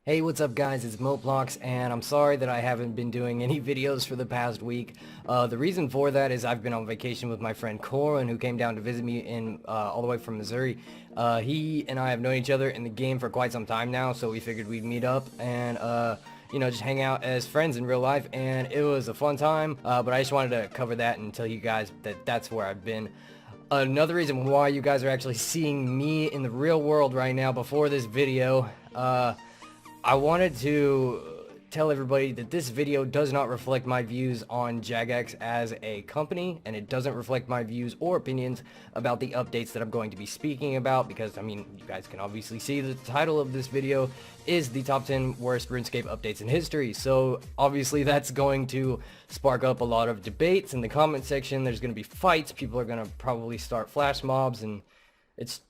Hey, what's up guys, it's Moplox, and I'm sorry that I haven't been doing any videos for the past week. The reason for that is I've been on vacation with my friend Corin, who came down to visit me all the way from Missouri. He and I have known each other in the game for quite some time now, so we figured we'd meet up and just hang out as friends in real life, and it was a fun time, but I just wanted to cover that and tell you guys that that's where I've been. Another reason why you guys are actually seeing me in the real world right now before this video, I wanted to tell everybody that this video does not reflect my views on Jagex as a company, and it doesn't reflect my views or opinions about the updates that I'm going to be speaking about, because, I mean, you guys can obviously see the title of this video is the top 10 worst RuneScape updates in history, so obviously that's going to spark up a lot of debates in the comment section. There's going to be fights, people are going to probably start flash mobs, and it's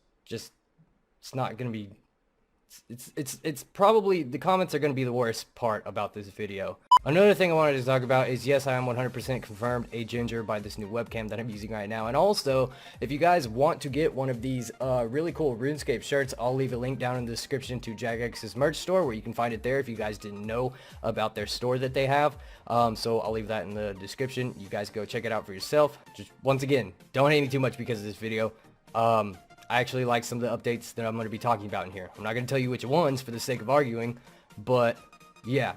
not going to be... It's probably, the comments are going to be the worst part about this video. Another thing I wanted to talk about is, yes, I am 100% confirmed a ginger by this new webcam that I'm using right now. And also, if you guys want to get one of these really cool RuneScape shirts, I'll leave a link down in the description to Jagex's merch store, where you can find it there if you guys didn't know about their store that they have. So I'll leave that in the description. You guys go check it out for yourself. Just, once again, don't hate me too much because of this video. I actually like some of the updates that I'm going to be talking about in here. I'm not going to tell you which ones for the sake of arguing, but yeah,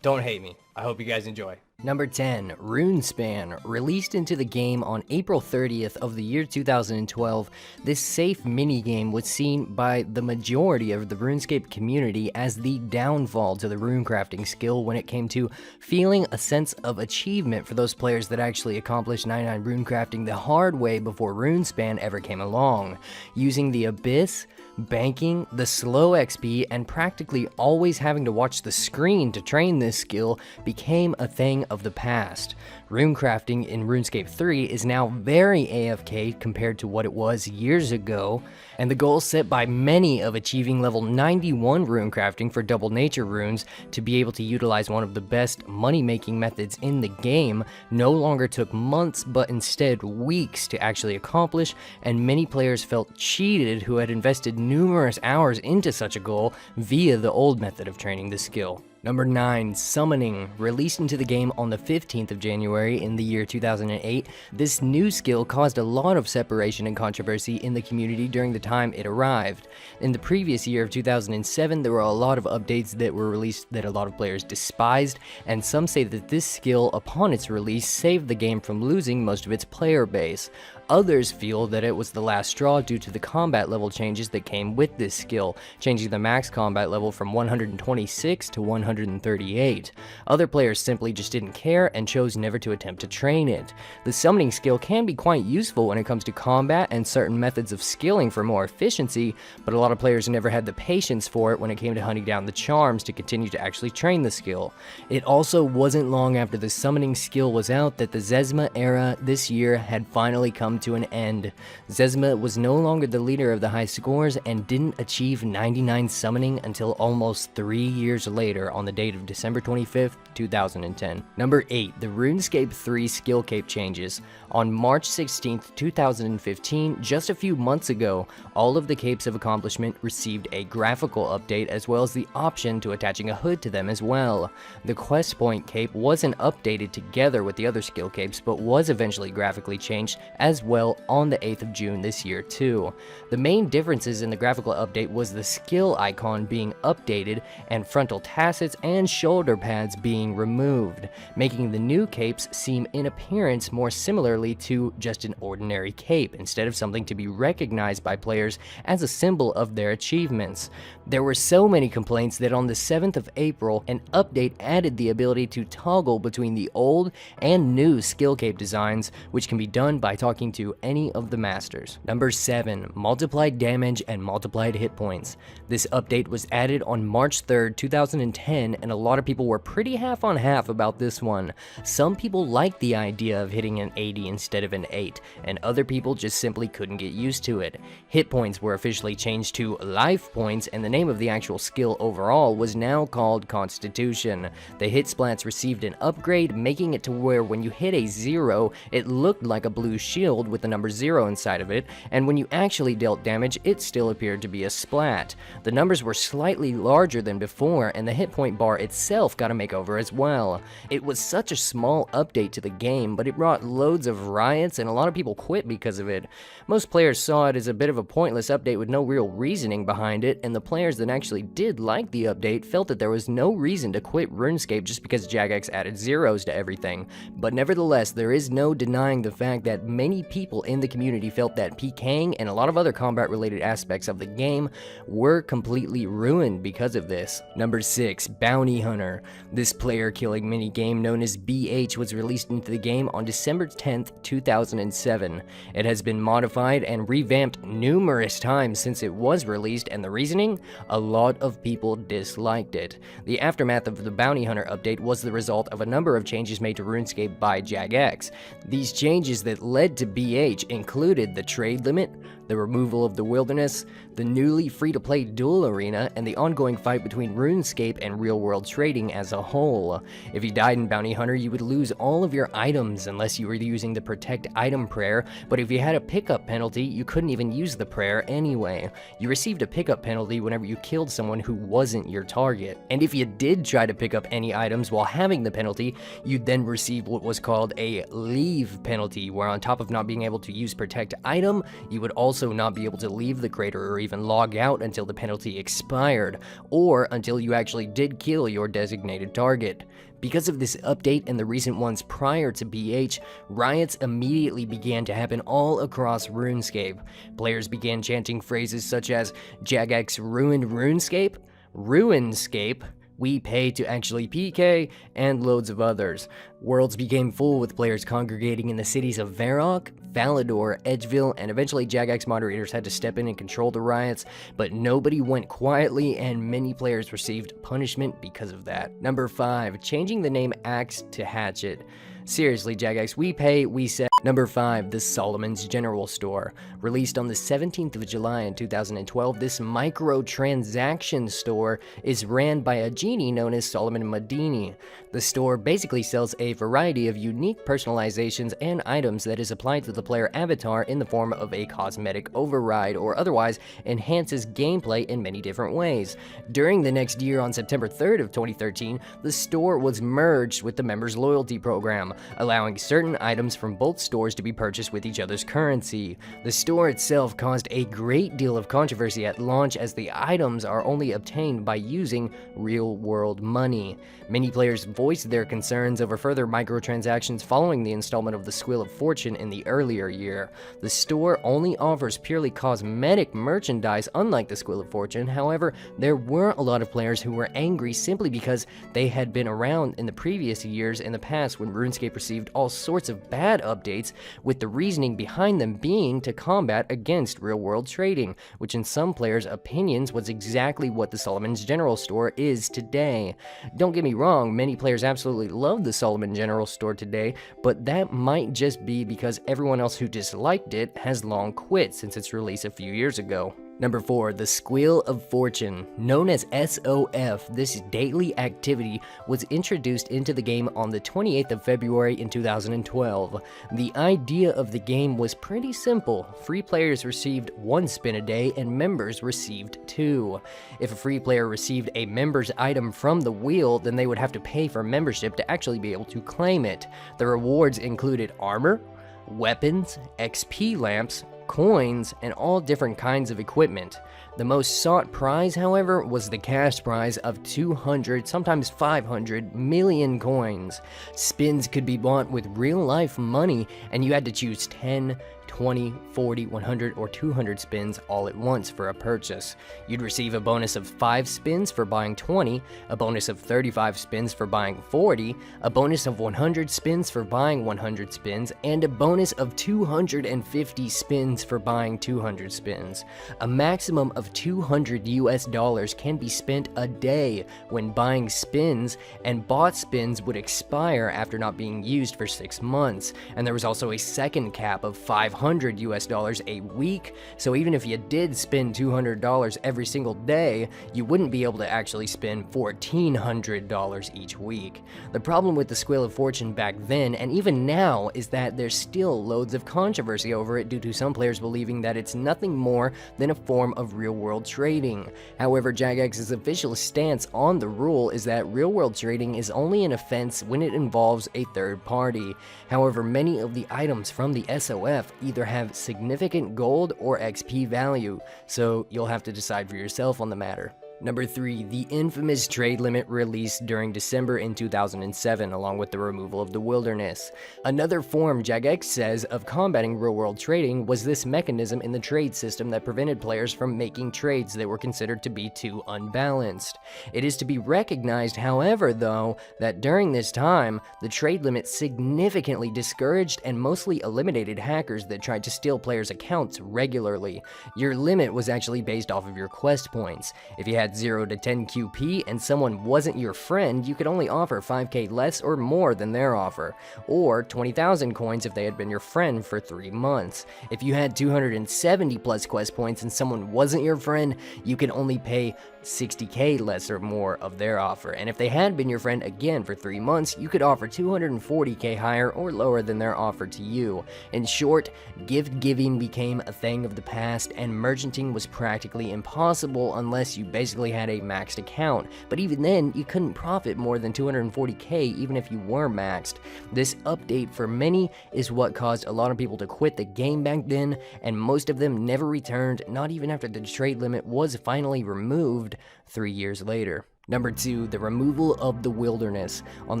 don't hate me. I hope you guys enjoy. Number 10, RuneSpan. Released into the game on April 30th of the year 2012, this safe minigame was seen by the majority of the RuneScape community as the downfall to the runecrafting skill when it came to feeling a sense of achievement for those players that actually accomplished 99 runecrafting the hard way before RuneSpan ever came along. Using the Abyss, banking, the slow XP, and practically always having to watch the screen to train this skill became a thing of the past. Runecrafting in RuneScape 3 is now very AFK compared to what it was years ago, and the goal set by many of achieving level 91 runecrafting for double nature runes to be able to utilize one of the best money-making methods in the game no longer took months but instead weeks to actually accomplish, and many players felt cheated who had invested numerous hours into such a goal via the old method of training the skill. Number 9, Summoning. Released into the game on the 15th of January in the year 2008, this new skill caused a lot of separation and controversy in the community during the time it arrived. In the previous year of 2007, there were a lot of updates that were released that a lot of players despised, and some say that this skill, upon its release, saved the game from losing most of its player base. Others feel that it was the last straw due to the combat level changes that came with this skill, changing the max combat level from 126 to 138. Other players simply just didn't care and chose never to attempt to train it. The summoning skill can be quite useful when it comes to combat and certain methods of skilling for more efficiency, but a lot of players never had the patience for it when it came to hunting down the charms to continue to actually train the skill. It also wasn't long after the summoning skill was out that the Zezma era this year had finally come to an end. Zezma was no longer the leader of the high scores and didn't achieve 99 summoning until almost 3 years later on the date of December 25th, 2010. Number 8, the RuneScape 3 skill cape changes. On March 16th, 2015, just a few months ago, all of the capes of accomplishment received a graphical update as well as the option to attaching a hood to them as well. The quest point cape wasn't updated together with the other skill capes, but was eventually graphically changed as well on the 8th of June this year too. The main differences in the graphical update was the skill icon being updated and frontal tassets and shoulder pads being removed, making the new capes seem in appearance more similarly to just an ordinary cape instead of something to be recognized by players as a symbol of their achievements. There were so many complaints that on the 7th of April, an update added the ability to toggle between the old and new skill cape designs, which can be done by talking to any of the masters. Number 7, multiplied damage and multiplied hit points. This update was added on March 3rd, 2010, and a lot of people were pretty half on half about this one. Some people liked the idea of hitting an 80 instead of an 8, and other people just simply couldn't get used to it. Hit points were officially changed to life points, and the name of the actual skill overall was now called Constitution. The hit splats received an upgrade, making it to where when you hit a 0, it looked like a blue shield labeled with the number 0 inside of it, and when you actually dealt damage, it still appeared to be a splat. The numbers were slightly larger than before, and the hit point bar itself got a makeover as well. It was such a small update to the game, but it brought loads of riots, and a lot of people quit because of it. Most players saw it as a bit of a pointless update with no real reasoning behind it, and the players that actually did like the update felt that there was no reason to quit RuneScape just because Jagex added zeros to everything. But nevertheless, there is no denying the fact that many people in the community felt that PKing and a lot of other combat-related aspects of the game were completely ruined because of this. Number 6, Bounty Hunter. This player-killing minigame known as BH was released into the game on December 10th, 2007. It has been modified and revamped numerous times since it was released, and the reasoning? A lot of people disliked it. The aftermath of the Bounty Hunter update was the result of a number of changes made to RuneScape by Jagex. These changes that led to BH included the trade limit, the removal of the wilderness, the newly free-to-play duel arena, and the ongoing fight between RuneScape and real-world trading as a whole. If you died in Bounty Hunter, you would lose all of your items unless you were using the Protect Item prayer, but if you had a pickup penalty, you couldn't even use the prayer anyway. You received a pickup penalty whenever you killed someone who wasn't your target. And if you did try to pick up any items while having the penalty, you'd then receive what was called a leave penalty, where on top of not being able to use Protect Item, you would also not be able to leave the crater or even log out until the penalty expired, or until you actually did kill your designated target. Because of this update and the recent ones prior to BH, riots immediately began to happen all across RuneScape. Players began chanting phrases such as, "Jagex ruined RuneScape," "RuneScape," "We pay to actually PK," and loads of others. Worlds became full with players congregating in the cities of Varrock, Falador, Edgeville, and eventually Jagex moderators had to step in and control the riots, but nobody went quietly and many players received punishment because of that. Number 5, changing the name Axe to Hatchet. Seriously, Jagex, we pay, we sell. Number 5, the Solomon's General Store. Released on the 17th of July in 2012, this microtransaction store is ran by a genie known as Solomon Madini. The store basically sells a variety of unique personalizations and items that is applied to the player avatar in the form of a cosmetic override, or otherwise enhances gameplay in many different ways. During the next year, on September 3rd of 2013, the store was merged with the members' loyalty program, allowing certain items from both stores to be purchased with each other's currency. The store itself caused a great deal of controversy at launch, as the items are only obtained by using real-world money. Many players voiced their concerns over further microtransactions following the installment of the Squill of Fortune in the earlier year. The store only offers purely cosmetic merchandise, unlike the Squill of Fortune. However, there were a lot of players who were angry simply because they had been around in the previous years in the past when RuneScape received all sorts of bad updates, with the reasoning behind them being to combat against real-world trading, which in some players' opinions was exactly what the Solomon's General Store is today. Don't get me wrong, many players absolutely love the Solomon General Store today, but that might just be because everyone else who disliked it has long quit since its release a few years ago. Number 4, the Squill of Fortune. Known as SOF, this daily activity was introduced into the game on the 28th of February in 2012. The idea of the game was pretty simple. Free players received 1 spin a day and members received 2. If a free player received a member's item from the wheel, then they would have to pay for membership to actually be able to claim it. The rewards included armor, weapons, XP lamps, coins, and all different kinds of equipment. The most sought prize, however, was the cash prize of 200, sometimes 500 million coins. Spins could be bought with real-life money, and you had to choose 10, 20, 40, 100, or 200 spins all at once for a purchase. You'd receive a bonus of 5 spins for buying 20, a bonus of 35 spins for buying 40, a bonus of 100 spins for buying 100 spins, and a bonus of 250 spins for buying 200 spins. A maximum of $200 can be spent a day when buying spins, and bought spins would expire after not being used for 6 months. And there was also a second cap of $500 $200 US a week, so even if you did spend $200 every single day, you wouldn't be able to actually spend $1,400 each week. The problem with the Square of Fortune back then, and even now, is that there's still loads of controversy over it due to some players believing that it's nothing more than a form of real-world trading. However, Jagex's official stance on the rule is that real-world trading is only an offense when it involves a third party. However, many of the items from the SOF either have significant gold or XP value, so you'll have to decide for yourself on the matter. Number 3, the infamous trade limit released during December in 2007, along with the removal of the wilderness. Another form Jagex says of combating real-world trading was this mechanism in the trade system that prevented players from making trades that were considered to be too unbalanced. It is to be recognized, however, though, that during this time, the trade limit significantly discouraged and mostly eliminated hackers that tried to steal players' accounts regularly. Your limit was actually based off of your quest points. If you had 0 to 10 QP and someone wasn't your friend, you could only offer 5k less or more than their offer, or 20,000 coins if they had been your friend for 3 months. If you had 270 plus quest points and someone wasn't your friend, you could only pay 60k less or more of their offer, and if they had been your friend again for 3 months, you could offer 240k higher or lower than their offer to you. In short, gift giving became a thing of the past, and merchanting was practically impossible unless you basically had a maxed account, but even then, you couldn't profit more than 240k even if you were maxed. This update for many is what caused a lot of people to quit the game back then, and most of them never returned, not even after the trade limit was finally removed 3 years later. Number 2, the removal of the wilderness. On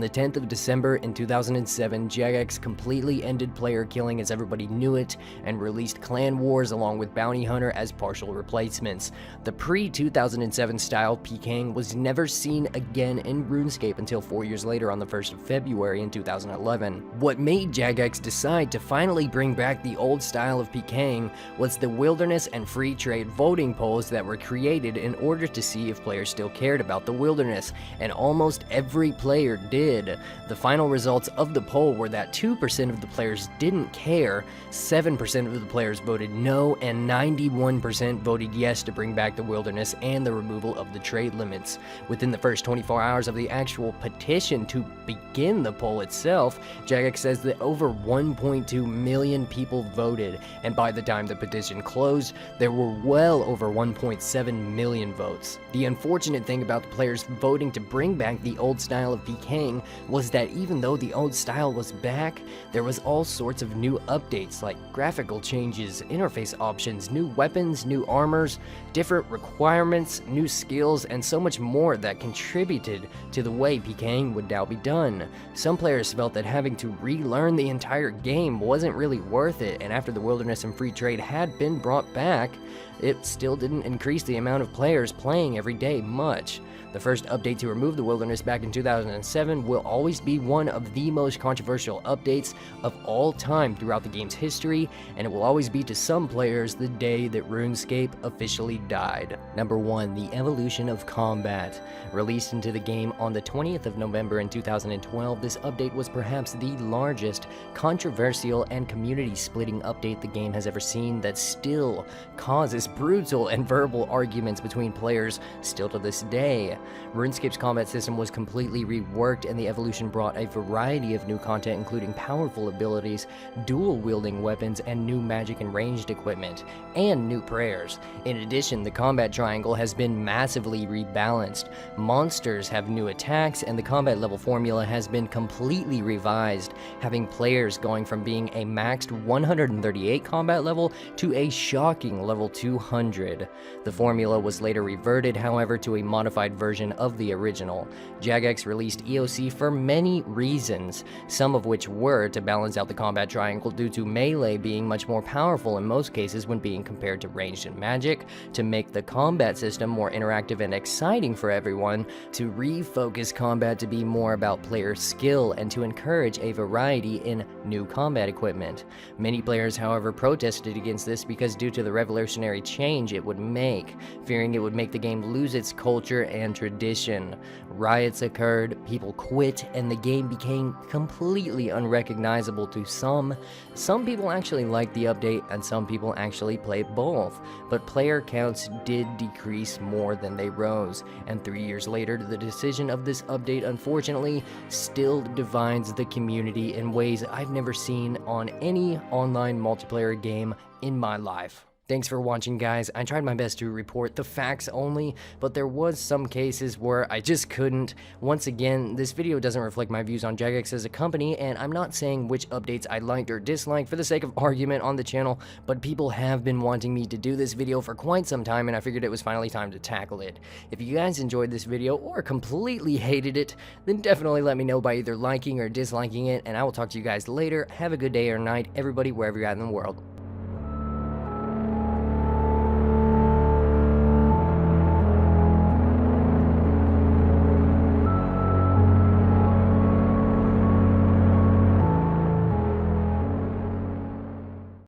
the 10th of December in 2007, Jagex completely ended player killing as everybody knew it, and released Clan Wars along with Bounty Hunter as partial replacements. The pre-2007 style PKing was never seen again in RuneScape until 4 years later on the 1st of February in 2011. What made Jagex decide to finally bring back the old style of PKing was the wilderness and free trade voting polls that were created in order to see if players still cared about the wilderness, and almost every player did. The final results of the poll were that 2% of the players didn't care, 7% of the players voted no, and 91% voted yes to bring back the wilderness and the removal of the trade limits. Within the first 24 hours of the actual petition to begin the poll itself, Jagex says that over 1.2 million people voted, and by the time the petition closed, there were well over 1.7 million votes. The unfortunate thing about the players voting to bring back the old style of PKing was that even though the old style was back, there was all sorts of new updates like graphical changes, interface options, new weapons, new armors, different requirements, new skills, and so much more that contributed to the way PKing would now be done. Some players felt that having to relearn the entire game wasn't really worth it, and after the wilderness and free trade had been brought back, it still didn't increase the amount of players playing every day much. The first update to remove the wilderness back in 2007 will always be one of the most controversial updates of all time throughout the game's history, and it will always be to some players the day that RuneScape officially died. Number 1, the evolution of combat. Released into the game on the 20th of November in 2012, this update was perhaps the largest, controversial, and community-splitting update the game has ever seen that still causes brutal and verbal arguments between players still to this day. RuneScape's combat system was completely reworked, and the evolution brought a variety of new content including powerful abilities, dual-wielding weapons, and new magic and ranged equipment, and new prayers. In addition, the combat triangle has been massively rebalanced. Monsters have new attacks, and the combat level formula has been completely revised, having players going from being a maxed 138 combat level to a shocking level 200. The formula was later reverted, however, to a modified version of the original. Jagex released EOC for many reasons, some of which were to balance out the combat triangle due to melee being much more powerful in most cases when being compared to ranged and magic, to make the combat system more interactive and exciting for everyone, to refocus combat to be more about player skill, and to encourage a variety in new combat equipment. Many players, however, protested against this because due to the revolutionary change it would make, fearing it would make the game lose its culture and tradition. Riots occurred, people quit, and the game became completely unrecognizable to some. Some people actually liked the update, and some people actually played both, but player counts did decrease more than they rose, and 3 years later, the decision of this update unfortunately still divides the community in ways I've never seen on any online multiplayer game in my life. Thanks for watching, guys. I tried my best to report the facts only, but there was some cases where I just couldn't. Once again, this video doesn't reflect my views on Jagex as a company, and I'm not saying which updates I liked or disliked for the sake of argument on the channel, but people have been wanting me to do this video for quite some time, and I figured it was finally time to tackle it. If you guys enjoyed this video or completely hated it, then definitely let me know by either liking or disliking it, and I will talk to you guys later. Have a good day or night, everybody, wherever you're at in the world.